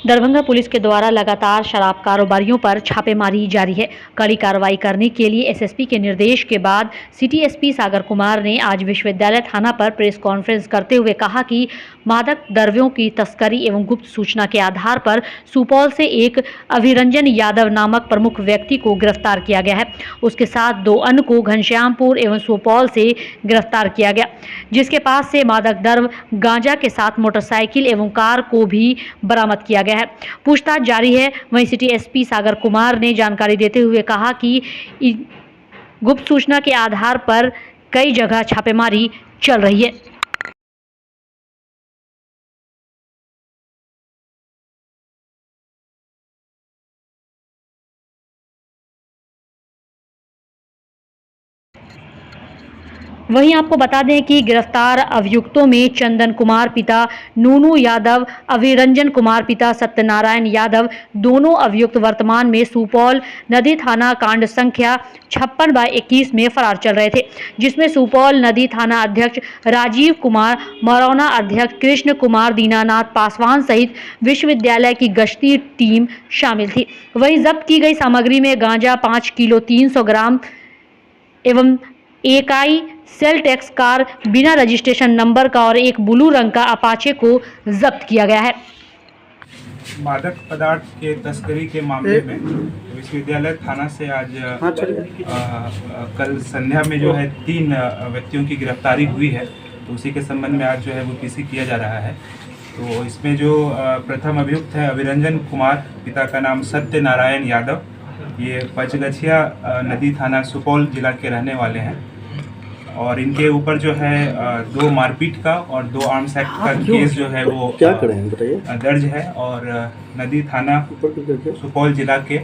Darbhanga police के द्वारा लगातार शराब कारोबारियों पर छापेमारी जारी है। कड़ी कार्रवाई करने के लिए एसएसपी के निर्देश के बाद सिटी एसपी सागर कुमार ने आज विश्वविद्यालय थाना पर प्रेस कॉन्फ्रेंस करते हुए कहा कि मादक द्रव्यों की तस्करी एवं गुप्त सूचना के आधार पर सुपौल से एक अभिरंजन यादव नामक प्रमुख व्यक्ति को गिरफ्तार किया गया है। उसके साथ 2 अन्य को घनश्यामपुर एवं सुपौल से गिरफ्तार किया गया, जिसके पास से मादक द्रव्य गांजा के साथ मोटरसाइकिल एवं कार को भी बरामद किया गया है। पूछताछ जारी है। वहीं सिटी एसपी सागर कुमार ने जानकारी देते हुए कहा कि गुप्त सूचना के आधार पर कई जगह छापेमारी चल रही है। वहीं आपको बता दें कि गिरफ्तार अभियुक्तों में चंदन कुमार पिता नूनू यादव, अभिरंजन कुमार पिता सत्यनारायण यादव, दोनों अभियुक्त वर्तमान में सुपौल नदी थाना कांड संख्या 56/21 में फरार चल रहे थे, जिसमें सुपौल नदी थाना अध्यक्ष राजीव कुमार, मरौना अध्यक्ष कृष्ण कुमार, दीनानाथ पासवान सहित विश्वविद्यालय की गश्ती टीम शामिल थी। वहीं जब्त की गई सामग्री में गांजा 5 किलो 300 ग्राम एवं एकाई सेल टैक्स कार बिना रजिस्ट्रेशन नंबर का और एक ब्लू रंग का अपाचे को जब्त किया गया है। मादक पदार्थ के तस्करी के मामले में विश्वविद्यालय थाना से आज कल संध्या में जो है 3 व्यक्तियों की गिरफ्तारी हुई है, तो उसी के संबंध में आज जो है वो पीसी किया जा रहा है। तो इसमें जो प्रथम अभियुक्त है अभिरंजन कुमार, पिता का नाम सत्यनारायण यादव, ये पंचगछिया नदी थाना सुपौल जिला के रहने वाले हैं और इनके ऊपर जो है 2 मारपीट का और 2 आर्म्स एक्ट का केस जो है वो क्या करें बताइए दर्ज है। और नदी थाना सुपौल जिला के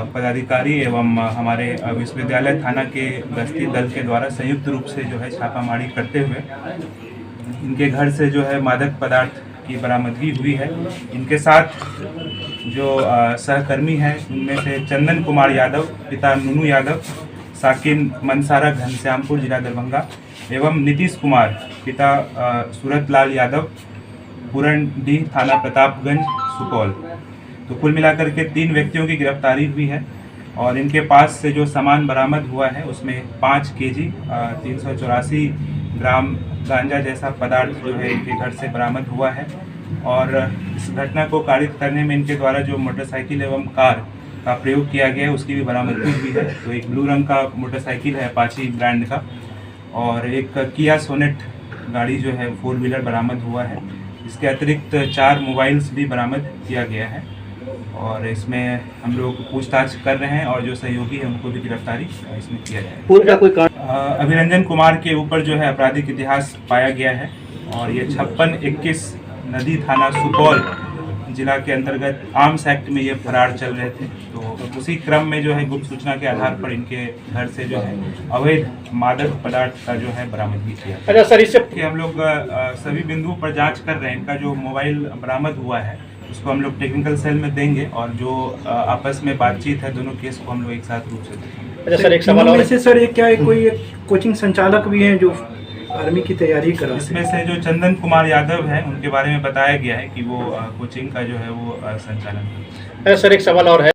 पदाधिकारी एवं हमारे विश्वविद्यालय थाना के गश्ती दल के द्वारा संयुक्त रूप से जो है छापामारी करते हुए इनके घर से जो है मादक पदार्थ की बरामदगी हुई है। इनके साथ जो सहकर्मी हैं उनमें से चंदन कुमार यादव, पिता नूनू यादव, साकिन मनसारा घनश्यामपुर जिला दरभंगा, एवं नीतीश कुमार, पिता सूरत लाल यादव, पूरनडीह थाना प्रतापगंज सुपौल। तो कुल मिलाकर के 3 व्यक्तियों की गिरफ्तारी हुई है और इनके पास से जो सामान बरामद हुआ है उसमें 5 केजी 384 ग्राम गांजा जैसा पदार्थ जो है इनके घर से बरामद हुआ है। और इस घटना को कारित करने में इनके द्वारा जो मोटरसाइकिल एवं कार का प्रयोग किया गया है उसकी भी बरामदगी हुई है। तो एक ब्लू रंग का मोटरसाइकिल है अपाची ब्रांड का और एक किया सोनेट गाड़ी जो है 4 व्हीलर बरामद हुआ है। इसके अतिरिक्त 4 मोबाइल्स भी बरामद किया गया है और इसमें हम लोग पूछताछ कर रहे हैं और जो सहयोगी है उनको भी गिरफ्तारी इसमें किया जाए। अभिरंजन कुमार के ऊपर जो है आपराधिक इतिहास पाया गया है और ये 56/21 नदी थाना सुपौल जिला के अंतर्गत आर्म्स एक्ट में ये फरार चल रहे थे। तो उसी क्रम में जो है गुप्त सूचना के आधार पर इनके घर से जो है अवैध मादक पदार्थ का जो है बरामदगी किया। अच्छा सर, इससे हम लोग सभी बिंदुओं पर जांच कर रहे हैं। इनका जो मोबाइल बरामद हुआ है उसको हम लोग टेक्निकल सेल में देंगे और जो आपस में बातचीत है दोनों केस को हम लोग एक साथ रूप से देखेंगे। अच्छा सर, एक सवाल और है सर, क्या है कोई कोचिंग संचालक भी हैं जो आर्मी की तैयारी कर रहे हैं? इसमें से जो चंदन कुमार यादव है उनके बारे में बताया गया है कि वो कोचिंग का जो है वो संचालन। सर, एक सवाल और है।